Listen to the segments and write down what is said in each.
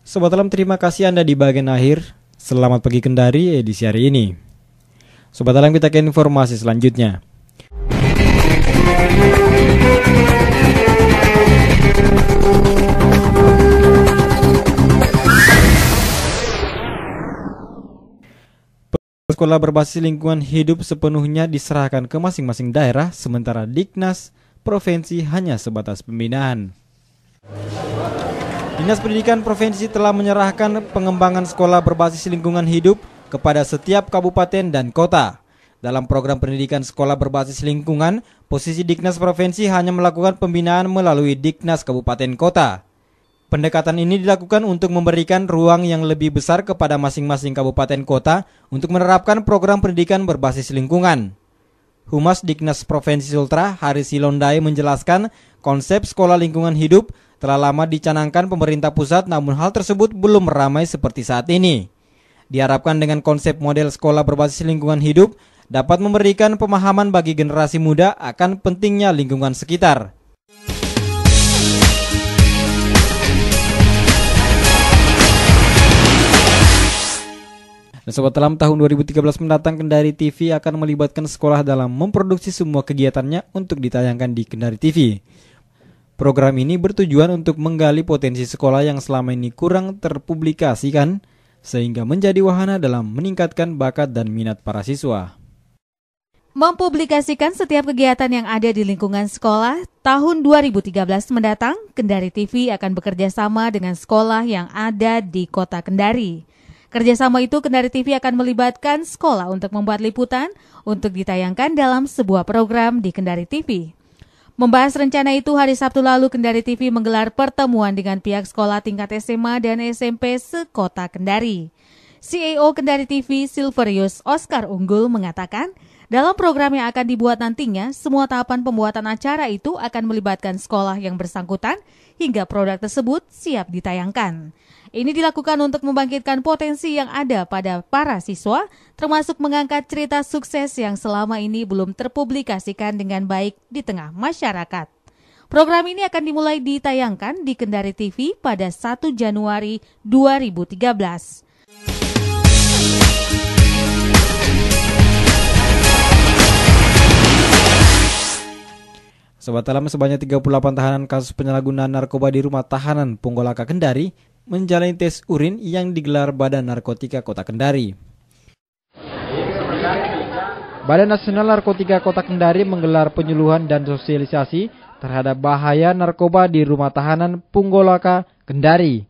Sobat Alam, terima kasih Anda di bagian akhir. Selamat pagi Kendari edisi hari ini. Sobat Alam, kita ke informasi selanjutnya. Sekolah berbasis lingkungan hidup sepenuhnya diserahkan ke masing-masing daerah, sementara Diknas Provinsi hanya sebatas pembinaan. Dinas Pendidikan Provinsi telah menyerahkan pengembangan sekolah berbasis lingkungan hidup kepada setiap kabupaten dan kota. Dalam program pendidikan sekolah berbasis lingkungan, posisi Diknas Provinsi hanya melakukan pembinaan melalui Diknas Kabupaten Kota. Pendekatan ini dilakukan untuk memberikan ruang yang lebih besar kepada masing-masing kabupaten kota untuk menerapkan program pendidikan berbasis lingkungan. Humas Diknas Provinsi Sultra, Haris Silondai, menjelaskan konsep sekolah lingkungan hidup telah lama dicanangkan pemerintah pusat, namun hal tersebut belum ramai seperti saat ini. Diharapkan dengan konsep model sekolah berbasis lingkungan hidup dapat memberikan pemahaman bagi generasi muda akan pentingnya lingkungan sekitar. Sobat Alam, tahun 2013 mendatang Kendari TV akan melibatkan sekolah dalam memproduksi semua kegiatannya untuk ditayangkan di Kendari TV. Program ini bertujuan untuk menggali potensi sekolah yang selama ini kurang terpublikasikan, sehingga menjadi wahana dalam meningkatkan bakat dan minat para siswa. Mempublikasikan setiap kegiatan yang ada di lingkungan sekolah, tahun 2013 mendatang Kendari TV akan bekerja sama dengan sekolah yang ada di kota Kendari. Kerjasama itu, Kendari TV akan melibatkan sekolah untuk membuat liputan untuk ditayangkan dalam sebuah program di Kendari TV. Membahas rencana itu, hari Sabtu lalu Kendari TV menggelar pertemuan dengan pihak sekolah tingkat SMA dan SMP sekota Kendari. CEO Kendari TV, Silverius Oscar Unggul, mengatakan dalam program yang akan dibuat nantinya, semua tahapan pembuatan acara itu akan melibatkan sekolah yang bersangkutan hingga produk tersebut siap ditayangkan. Ini dilakukan untuk membangkitkan potensi yang ada pada para siswa, termasuk mengangkat cerita sukses yang selama ini belum terpublikasikan dengan baik di tengah masyarakat. Program ini akan dimulai ditayangkan di Kendari TV pada 1 Januari 2013. Sobat Alam, sebanyak 38 tahanan kasus penyalahgunaan narkoba di rumah tahanan Punggolaka Kendari menjalani tes urin yang digelar Badan Narkotika Kota Kendari. Badan Nasional Narkotika Kota Kendari menggelar penyuluhan dan sosialisasi terhadap bahaya narkoba di rumah tahanan Punggolaka Kendari.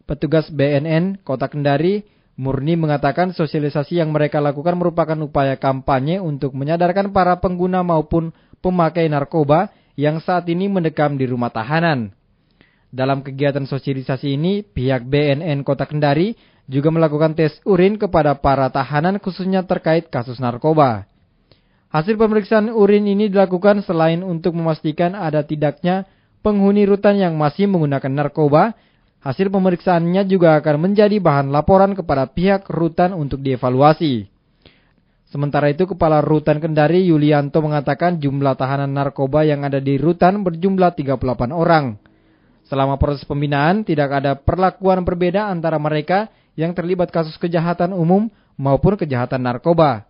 Petugas BNN Kota Kendari murni mengatakan sosialisasi yang mereka lakukan merupakan upaya kampanye untuk menyadarkan para pengguna maupun pemakai narkoba yang saat ini mendekam di rumah tahanan. Dalam kegiatan sosialisasi ini, pihak BNN Kota Kendari juga melakukan tes urin kepada para tahanan khususnya terkait kasus narkoba. Hasil pemeriksaan urin ini dilakukan selain untuk memastikan ada tidaknya penghuni rutan yang masih menggunakan narkoba, hasil pemeriksaannya juga akan menjadi bahan laporan kepada pihak rutan untuk dievaluasi. Sementara itu, Kepala Rutan Kendari Yulianto mengatakan jumlah tahanan narkoba yang ada di rutan berjumlah 38 orang. Selama proses pembinaan, tidak ada perlakuan berbeda antara mereka yang terlibat kasus kejahatan umum maupun kejahatan narkoba.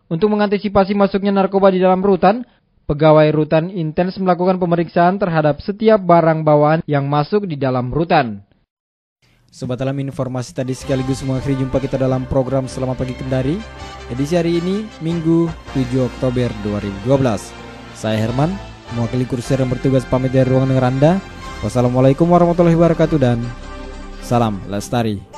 Untuk mengantisipasi masuknya narkoba di dalam rutan, pegawai rutan intens melakukan pemeriksaan terhadap setiap barang bawaan yang masuk di dalam rutan. Sobat Alam, informasi tadi sekaligus mengakhiri jumpa kita dalam program Selamat Pagi Kendari, edisi hari ini, Minggu 7 Oktober 2012. Saya Herman, mewakili kursier yang bertugas pamit dari ruangan dengar Anda. Wassalamualaikum warahmatullahi wabarakatuh dan salam lestari.